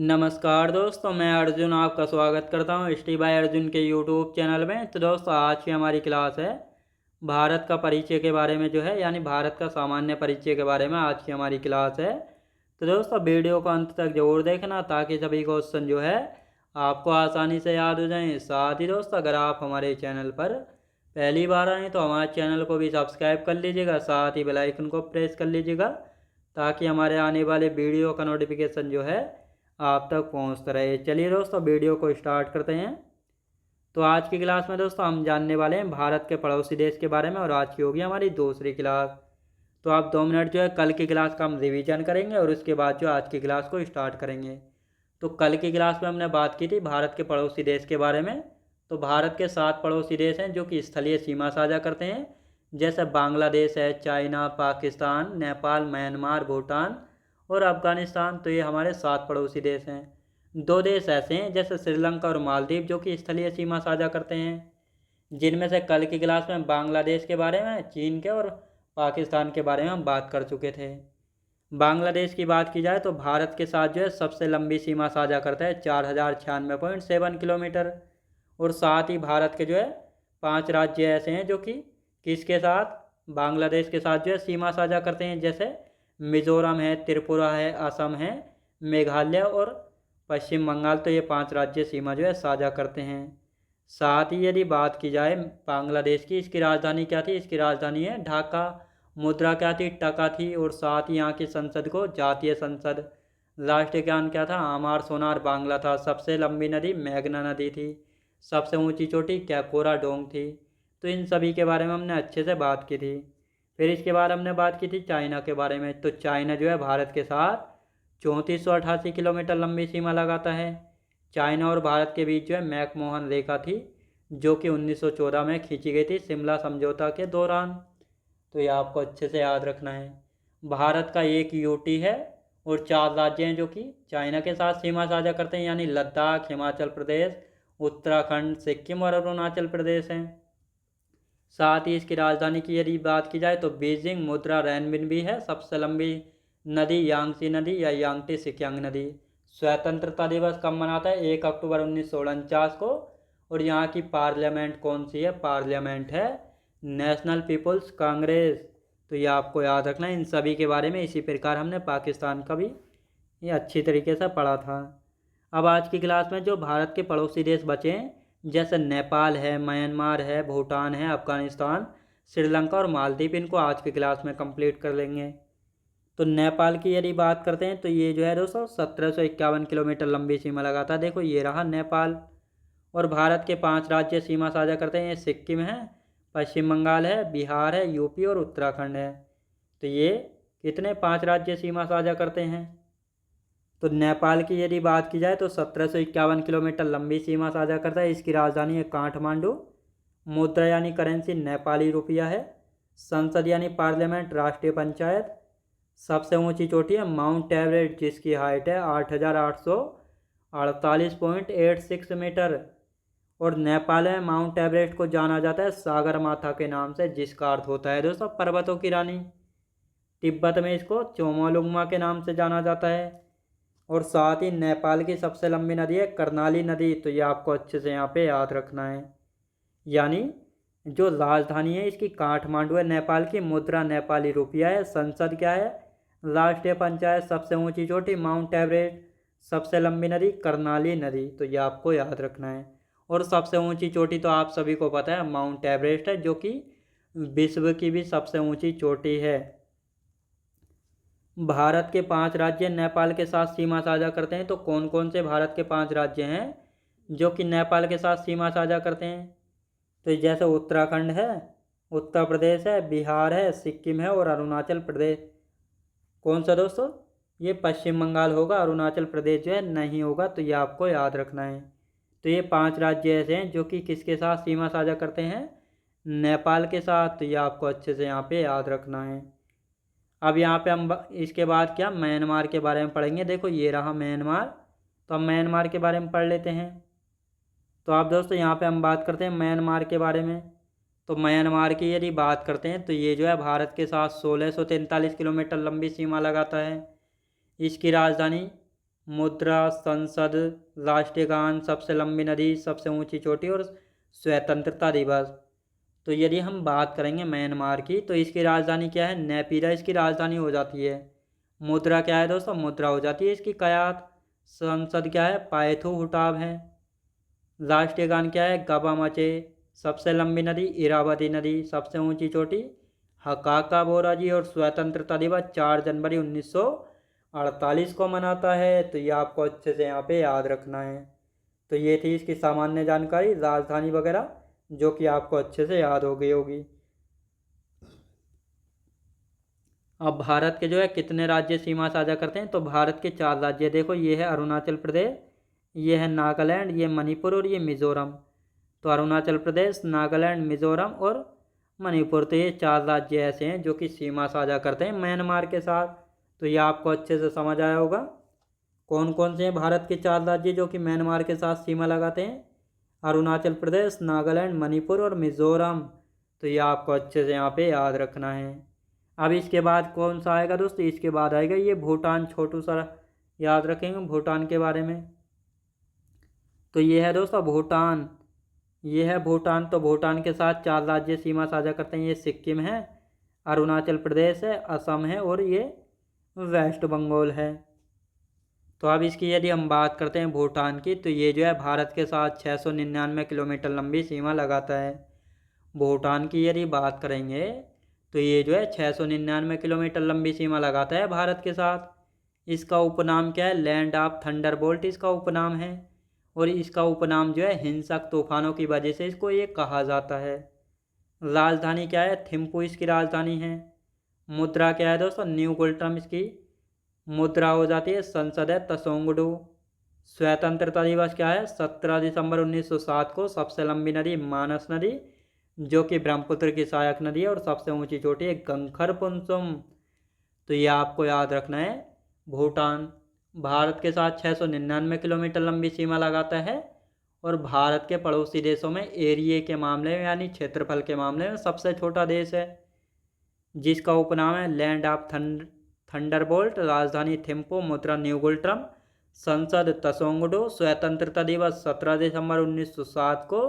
नमस्कार दोस्तों, मैं अर्जुन आपका स्वागत करता हूँ स्टी बाय अर्जुन के यूट्यूब चैनल में। तो दोस्तों, आज की हमारी क्लास है भारत का परिचय के बारे में, जो है यानी भारत का सामान्य परिचय के बारे में आज की हमारी क्लास है। तो दोस्तों, वीडियो को अंत तक जरूर देखना ताकि सभी क्वेश्चन जो है आपको आसानी से याद हो जाएं। साथ ही दोस्तों, अगर आप हमारे चैनल पर पहली बार आएँ तो हमारे चैनल को भी सब्सक्राइब कर लीजिएगा, साथ ही बेल आइकन को प्रेस कर लीजिएगा ताकि हमारे आने वाले वीडियो का नोटिफिकेशन जो है आप तक पहुंचता रहे। चलिए दोस्तों, वीडियो को स्टार्ट करते हैं। तो आज की क्लास में दोस्तों हम जानने वाले हैं भारत के पड़ोसी देश के बारे में, और आज की होगी हमारी दूसरी क्लास। तो आप 2 मिनट जो है कल की क्लास का हम रिवीजन करेंगे और उसके बाद जो आज की क्लास को स्टार्ट करेंगे। तो कल की क्लास में हमने बात की थी भारत के पड़ोसी देश के बारे में। तो भारत के 7 पड़ोसी देश हैं जो कि स्थलीय सीमा साझा करते हैं, जैसे बांग्लादेश है, चाइना, पाकिस्तान, नेपाल, म्यांमार, भूटान और अफगानिस्तान। तो ये हमारे 7 पड़ोसी देश हैं। 2 देश ऐसे हैं जैसे श्रीलंका और मालदीव जो कि स्थलीय सीमा साझा करते हैं, जिनमें से कल की क्लास में बांग्लादेश के बारे में, चीन के और पाकिस्तान के बारे में हम बात कर चुके थे। बांग्लादेश की बात की जाए तो भारत के साथ जो है सबसे लंबी सीमा साझा करता है 4096.7 किलोमीटर। और साथ ही भारत के जो है 5 राज्य ऐसे हैं जो कि किसके साथ, बांग्लादेश के साथ जो है सीमा साझा करते हैं, जैसे मिजोरम है, त्रिपुरा है, असम है, मेघालय और पश्चिम बंगाल। तो ये 5 राज्य सीमा जो है साझा करते हैं। साथ ही यदि बात की जाए बांग्लादेश की, इसकी राजधानी क्या थी, इसकी राजधानी है ढाका। मुद्रा क्या थी, टका थी। और साथ ही यहाँ की संसद को जातीय संसद, राष्ट्रीय ज्ञान क्या था, आमार सोनार बांग्ला था। सबसे लंबी नदी मेघना नदी थी। सबसे ऊंची चोटी कैकोरा डोंग थी। तो इन सभी के बारे में हमने अच्छे से बात की थी। फिर इसके बाद हमने बात की थी चाइना के बारे में। तो चाइना जो है भारत के साथ 3488 किलोमीटर लंबी सीमा लगाता है। चाइना और भारत के बीच जो है मैकमोहन रेखा थी, जो कि 1914 में खींची गई थी शिमला समझौता के दौरान। तो ये आपको अच्छे से याद रखना है। भारत का एक यूटी है और 4 राज्य हैं जो कि चाइना के साथ सीमा साझा करते हैं, यानी लद्दाख, हिमाचल प्रदेश, उत्तराखंड, सिक्किम और अरुणाचल प्रदेश हैं। साथ ही इसकी राजधानी की यदि बात की जाए तो बीजिंग। मुद्रा रैनबिनबी है। सबसे लंबी नदी यांगसी नदी या यांगटी सिक्यांग नदी। स्वतंत्रता दिवस कब मनाता है, 1 अक्टूबर 1949 को। और यहाँ की पार्लियामेंट कौन सी है, पार्लियामेंट है नेशनल पीपल्स कांग्रेस। तो ये आपको याद रखना है इन सभी के बारे में। इसी प्रकार हमने पाकिस्तान का भी ये अच्छी तरीके से पढ़ा था। अब आज की क्लास में जो भारत के पड़ोसी देश बचे हैं, जैसे नेपाल है, म्यांमार है, भूटान है, अफगानिस्तान, श्रीलंका और मालदीव, इनको आज की क्लास में कंप्लीट कर लेंगे। तो नेपाल की यदि बात करते हैं तो ये जो है दोस्तों 1751 किलोमीटर लंबी सीमा लगाता है। देखो ये रहा नेपाल। और भारत के 5 राज्य सीमा साझा करते हैं, ये सिक्किम है, पश्चिम बंगाल है, बिहार है, यूपी और उत्तराखंड है। तो ये कितने 5 राज्य सीमा साझा करते हैं। तो नेपाल की यदि बात की जाए तो 1751 किलोमीटर लंबी सीमा साझा करता है। इसकी राजधानी है काठमांडू। मुद्रा यानी करेंसी नेपाली रुपया है। संसद यानी पार्लियामेंट, राष्ट्रीय पंचायत। सबसे ऊंची चोटी है माउंट एवरेस्ट, जिसकी हाइट है 8848.86 मीटर। और नेपाल में माउंट एवरेस्ट को जाना जाता है सागर माथा के नाम से, जिसका अर्थ होता है दोस्तों पर्वतों की रानी। तिब्बत में इसको चोमोलुंगमा के नाम से जाना जाता है। और साथ ही नेपाल की सबसे लंबी नदी है कर्नाली नदी। तो ये आपको अच्छे से यहाँ पे याद रखना है। यानी जो राजधानी है इसकी काठमांडू है नेपाल की। मुद्रा नेपाली रुपया है। संसद क्या है, राष्ट्रीय पंचायत। सबसे ऊंची चोटी माउंट एवरेस्ट। सबसे लंबी नदी कर्नाली नदी। तो ये आपको याद रखना है। और सबसे ऊंची चोटी तो आप सभी को पता है माउंट एवरेस्ट है, जो कि विश्व की भी सबसे ऊंची चोटी है। भारत के 5 राज्य नेपाल के साथ सीमा साझा करते हैं। तो कौन कौन से भारत के 5 राज्य हैं जो कि नेपाल के साथ सीमा साझा करते हैं। तो जैसे उत्तराखंड है, उत्तर प्रदेश है, बिहार है, सिक्किम है और अरुणाचल प्रदेश। कौन सा दोस्तों, ये पश्चिम बंगाल होगा, अरुणाचल प्रदेश जो है नहीं होगा। तो ये आपको याद रखना है। तो ये 5 राज्य ऐसे हैं जो कि किसके साथ सीमा साझा करते हैं, नेपाल के साथ। तो ये आपको अच्छे से यहाँ पे याद रखना है। अब यहाँ पे हम इसके बाद क्या म्यांमार के बारे में पढ़ेंगे। देखो ये रहा म्यांमार। तो हम म्यांमार के बारे में पढ़ लेते हैं। तो आप दोस्तों यहाँ पे हम बात करते हैं म्यांमार के बारे में। तो म्यांमार की यदि बात करते हैं तो ये जो है भारत के साथ 1643 किलोमीटर लंबी सीमा लगाता है। इसकी राजधानी मुद्रा, संसद, राष्ट्रीय गान, सबसे लंबी नदी, सबसे ऊंची चोटी और स्वतंत्रता दिवस। तो यदि हम बात करेंगे म्यांमार की, तो इसकी राजधानी क्या है? नेपिरा इसकी राजधानी हो जाती है। मुद्रा क्या है दोस्तों? मुद्रा हो जाती है इसकी कयात। संसद क्या है? पायथू हुटाब है। राष्ट्रीय गान क्या है? गबा मचे। सबसे लंबी नदी इरावती नदी। सबसे ऊंची चोटी हकाका बोरा जी। और स्वतंत्रता दिवस 4 जनवरी 1948 को मनाता है। तो ये आपको अच्छे से यहाँ पे याद रखना है। तो ये थी इसकी सामान्य जानकारी, राजधानी वगैरह, जो कि आपको अच्छे से याद हो गई होगी। अब भारत के जो है कितने राज्य सीमा साझा करते हैं? तो भारत के 4 राज्य, देखो ये है अरुणाचल प्रदेश, ये है नागालैंड, ये मणिपुर और ये मिजोरम। तो अरुणाचल प्रदेश, नागालैंड, मिजोरम और मणिपुर, तो ये 4 राज्य ऐसे हैं जो कि सीमा साझा करते हैं म्यांमार के साथ। तो ये आपको अच्छे से समझ आया होगा कौन कौन से हैं भारत के 4 राज्य जो कि म्यांमार के साथ सीमा लगाते हैं। अरुणाचल प्रदेश, नागालैंड, मणिपुर और मिजोरम। तो ये आपको अच्छे से यहाँ पे याद रखना है। अब इसके बाद कौन सा आएगा दोस्तों? इसके बाद आएगा ये भूटान, छोटू सा याद रखेंगे भूटान के बारे में। तो ये है दोस्तों भूटान, ये है भूटान। तो भूटान के साथ 4 राज्य सीमा साझा करते हैं। ये सिक्किम है, अरुणाचल प्रदेश है, असम है और ये वेस्ट बंगाल है। तो अब इसकी यदि हम बात करते हैं भूटान की, तो ये जो है भारत के साथ 699 किलोमीटर लंबी सीमा लगाता है। भूटान की यदि बात करेंगे तो ये जो है 699 किलोमीटर लंबी सीमा लगाता है भारत के साथ। इसका उपनाम क्या है? लैंड ऑफ थंडरबोल्ट इसका उपनाम है। और इसका उपनाम जो है हिंसक तूफानों की वजह से इसको ये कहा जाता है। राजधानी क्या है? थिम्पू इसकी राजधानी है। मुद्रा क्या है दोस्तों? न्यू गुल्ट्रम इसकी मुद्रा हो जाती है। संसद है तसोंगडू। स्वतंत्रता दिवस क्या है? 17 दिसंबर 1907 को। सबसे लंबी नदी मानस नदी, जो कि ब्रह्मपुत्र की सहायक नदी है। और सबसे ऊंची चोटी है गंखर पुनसुम। तो ये आपको याद रखना है। भूटान भारत के साथ 699 किलोमीटर लंबी सीमा लगाता है और भारत के पड़ोसी देशों में एरिया के मामले में यानी क्षेत्रफल के मामले में सबसे छोटा देश है, जिसका उपनाम है लैंड ऑफ थंडरबोल्ट। राजधानी थिम्पू, मुद्रा न्यू गुल्ट्रम, संसद तसोंगडो। स्वतंत्रता दिवस 17 दिसंबर 1907 को।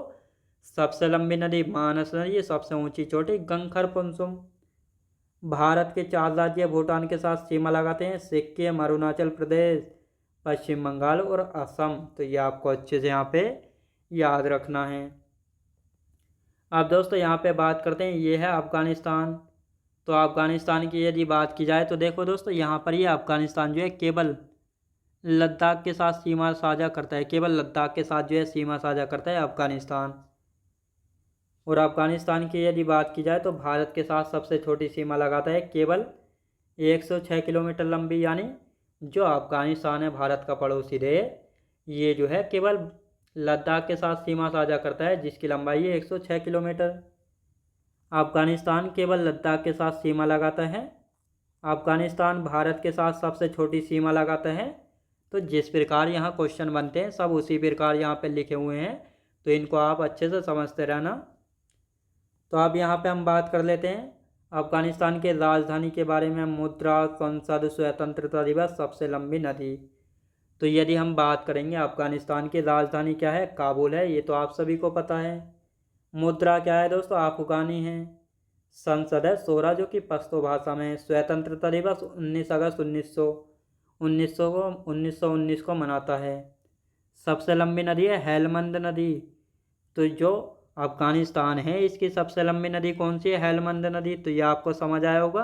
सबसे लंबी नदी मानस नदी, सबसे ऊंची चोटी गंखर पुनसुम। भारत के 4 राज्य भूटान के साथ सीमा लगाते हैं। सिक्किम, अरुणाचल प्रदेश, पश्चिम बंगाल और असम। तो ये आपको अच्छे से यहाँ पे याद रखना है। अब दोस्तों यहाँ पे बात करते हैं, ये है अफ़गानिस्तान। तो अफ़गानिस्तान की यदि बात की जाए तो देखो दोस्तों यहाँ पर ये अफ़गानिस्तान जो है केवल लद्दाख के साथ सीमा साझा करता है। केवल लद्दाख के साथ जो है सीमा साझा करता है अफ़गानिस्तान। और अफ़गानिस्तान की यदि बात की जाए तो भारत के साथ सबसे छोटी सीमा लगाता है, केवल 106 किलोमीटर लंबी। यानी जो अफ़गानिस्तान है भारत का पड़ोसी देश, ये जो है केवल लद्दाख के साथ सीमा साझा करता है, जिसकी लंबाई है 106 किलोमीटर। अफ़गानिस्तान केवल लद्दाख के साथ सीमा लगाता है। अफ़गानिस्तान भारत के साथ सबसे छोटी सीमा लगाता है। तो जिस प्रकार यहाँ क्वेश्चन बनते हैं सब उसी प्रकार यहाँ पे लिखे हुए हैं, तो इनको आप अच्छे से समझते रहना। तो अब यहाँ पे हम बात कर लेते हैं अफ़गानिस्तान के राजधानी के बारे में। मुद्रा, संसद, स्वतंत्रता दिवस, सबसे लंबी नदी। तो यदि हम बात करेंगे अफ़गानिस्तान की राजधानी क्या है? काबुल है, ये तो आप सभी को पता है। मुद्रा क्या है दोस्तों? अफ़गानी है। संसद है सोरा, जो कि पश्तो भाषा में है। स्वतंत्रता दिवस 19 अगस्त 1919 को मनाता है। सबसे लंबी नदी है हेलमंद नदी। तो जो अफ़गानिस्तान है इसकी सबसे लंबी नदी कौन सी है? हेलमंद नदी। तो ये आपको समझ आया होगा।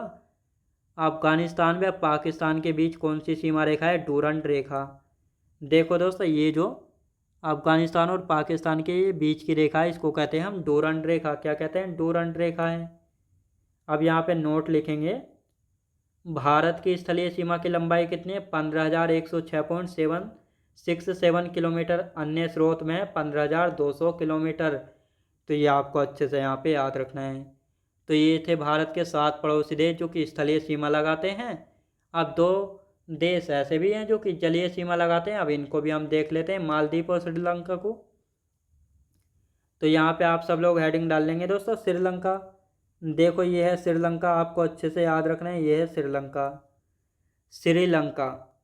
अफ़गानिस्तान व पाकिस्तान के बीच कौन सी सीमा रेखा है? डूरंड रेखा। देखो दोस्तों ये जो अफ़गानिस्तान और पाकिस्तान के बीच की रेखा है इसको कहते हैं हम डूरंड रेखा। क्या कहते हैं? डूरंड रेखा है। अब यहाँ पे नोट लिखेंगे, भारत की स्थलीय सीमा की लंबाई कितनी है? 15,106.767 किलोमीटर। अन्य स्रोत में 15,200 किलोमीटर। तो ये आपको अच्छे से यहाँ पे याद रखना है। तो ये थे भारत के 7 पड़ोसी देश जो कि स्थलीय सीमा लगाते हैं। अब 2 देश ऐसे भी हैं जो कि जलीय सीमा लगाते हैं। अब इनको भी हम देख लेते हैं, मालदीव और श्रीलंका को। तो यहाँ पे आप सब लोग हेडिंग डाल लेंगे दोस्तों श्रीलंका। देखो ये है श्रीलंका, आपको अच्छे से याद रखना है, ये है श्रीलंका। श्रीलंका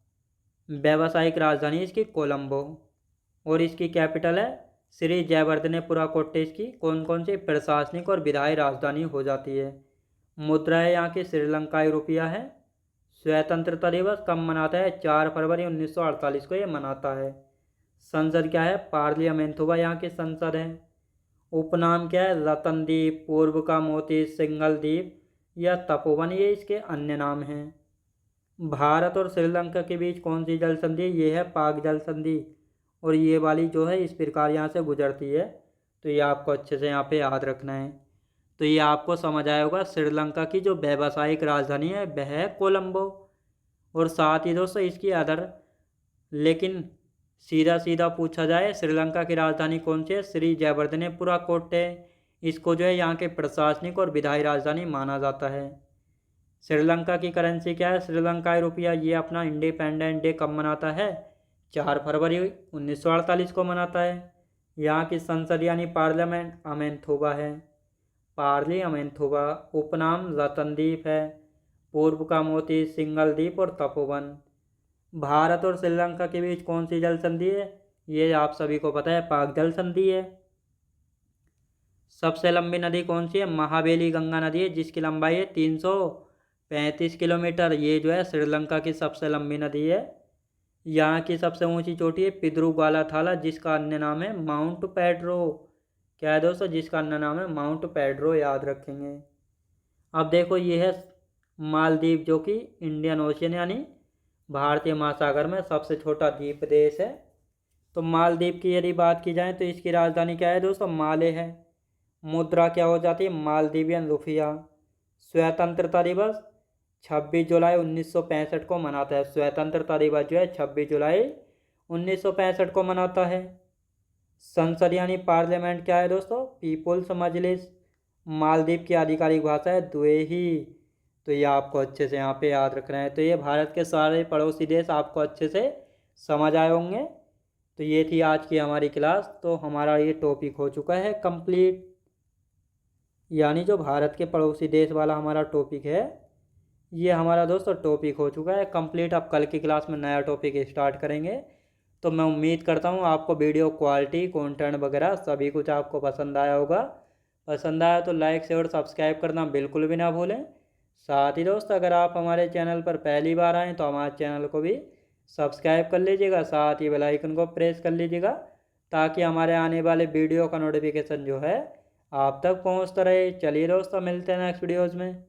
व्यावसायिक राजधानी इसकी कोलंबो, और इसकी कैपिटल है श्री जयवर्धनेपुरा कोट्टे। इसकी कौन कौन सी प्रशासनिक और विधायी राजधानी हो जाती है। मुद्रा है यहाँ की श्रीलंकाई रुपया है। स्वतंत्रता दिवस कब मनाता है, 4 फरवरी 1948 को ये मनाता है। संसद क्या है, पार्लियामेंटोवा यहाँ की संसद है। उपनाम क्या है, रतनदीप, पूर्व का मोती, सिंगल द्वीप या तपोवन, ये इसके अन्य नाम हैं। भारत और श्रीलंका के बीच कौन सी जल संधि, ये है पाक जल संधि, और ये वाली जो है इस प्रकार यहाँ से गुजरती है। तो ये आपको अच्छे से यहाँ पे याद रखना है। तो ये आपको समझ आया होगा, श्रीलंका की जो व्यावसायिक राजधानी है वह है कोलंबो। और साथ ही दोस्तों इसकी अदर, लेकिन सीधा सीधा पूछा जाए श्रीलंका की राजधानी कौन सी है, श्री जयवर्धनेपुरा कोट्टे। इसको जो है यहाँ के प्रशासनिक और विधायी राजधानी माना जाता है। श्रीलंका की करेंसी क्या है, श्रीलंकाई रुपया। ये अपना इंडिपेंडेंट डे कब मनाता है, 4 फरवरी 1948 को मनाता है। यहाँ की संसद यानी पार्लियामेंट अमेंथोबा है, पार्लियामेंथोबा। उपनाम रतनदीप है, पूर्व का मोती, सिंगल द्वीप और तपोवन। भारत और श्रीलंका के बीच कौन सी जल संधि है, ये आप सभी को पता है, पाक जल संधि है। सबसे लंबी नदी कौन सी है, महाबेली गंगा नदी है, जिसकी लंबाई है 335 किलोमीटर। ये जो है श्रीलंका की सबसे लंबी नदी है। यहाँ की सबसे ऊंची चोटी है पिद्रुगालाथाला, जिसका अन्य नाम है माउंट पेड्रो। क्या है दोस्तों, जिसका अन्य नाम है माउंट पेड्रो, याद रखेंगे। अब देखो ये है मालदीव, जो कि इंडियन ओशियन यानी भारतीय महासागर में सबसे छोटा द्वीप देश है। तो मालदीव की यदि बात की जाए तो इसकी राजधानी क्या है दोस्तों, माले है। मुद्रा क्या हो जाती है, मालदीवियन रुपया। स्वतंत्रता दिवस 26 जुलाई 1965 को मनाता है। स्वतंत्रता दिवस जो है 26 जुलाई 1965 को मनाता है। संसद यानी पार्लियामेंट क्या है दोस्तों, पीपुल्स मजलिस। मालदीव की आधिकारिक भाषा है द्वेही। तो ये आपको अच्छे से यहाँ पे याद रखना है। तो ये भारत के सारे पड़ोसी देश आपको अच्छे से समझ आए होंगे। तो ये थी आज की हमारी क्लास। तो हमारा ये टॉपिक हो चुका है कंप्लीट, यानी जो भारत के पड़ोसी देश वाला हमारा टॉपिक है, ये हमारा दोस्तों टॉपिक हो चुका है कंप्लीट। अब कल की क्लास में नया टॉपिक स्टार्ट करेंगे। तो मैं उम्मीद करता हूँ आपको वीडियो क्वालिटी, कंटेंट वगैरह सभी कुछ आपको पसंद आया होगा। पसंद आया तो लाइक शेयर और सब्सक्राइब करना बिल्कुल भी ना भूलें। साथ ही दोस्त अगर आप हमारे चैनल पर पहली बार आएँ तो हमारे चैनल को भी सब्सक्राइब कर लीजिएगा, साथ ही बेल आइकन को प्रेस कर लीजिएगा, ताकि हमारे आने वाले वीडियो का नोटिफिकेशन जो है आप तक पहुंचता रहे। चलिए दोस्तों, मिलते हैं नेक्स्ट वीडियोज़ में।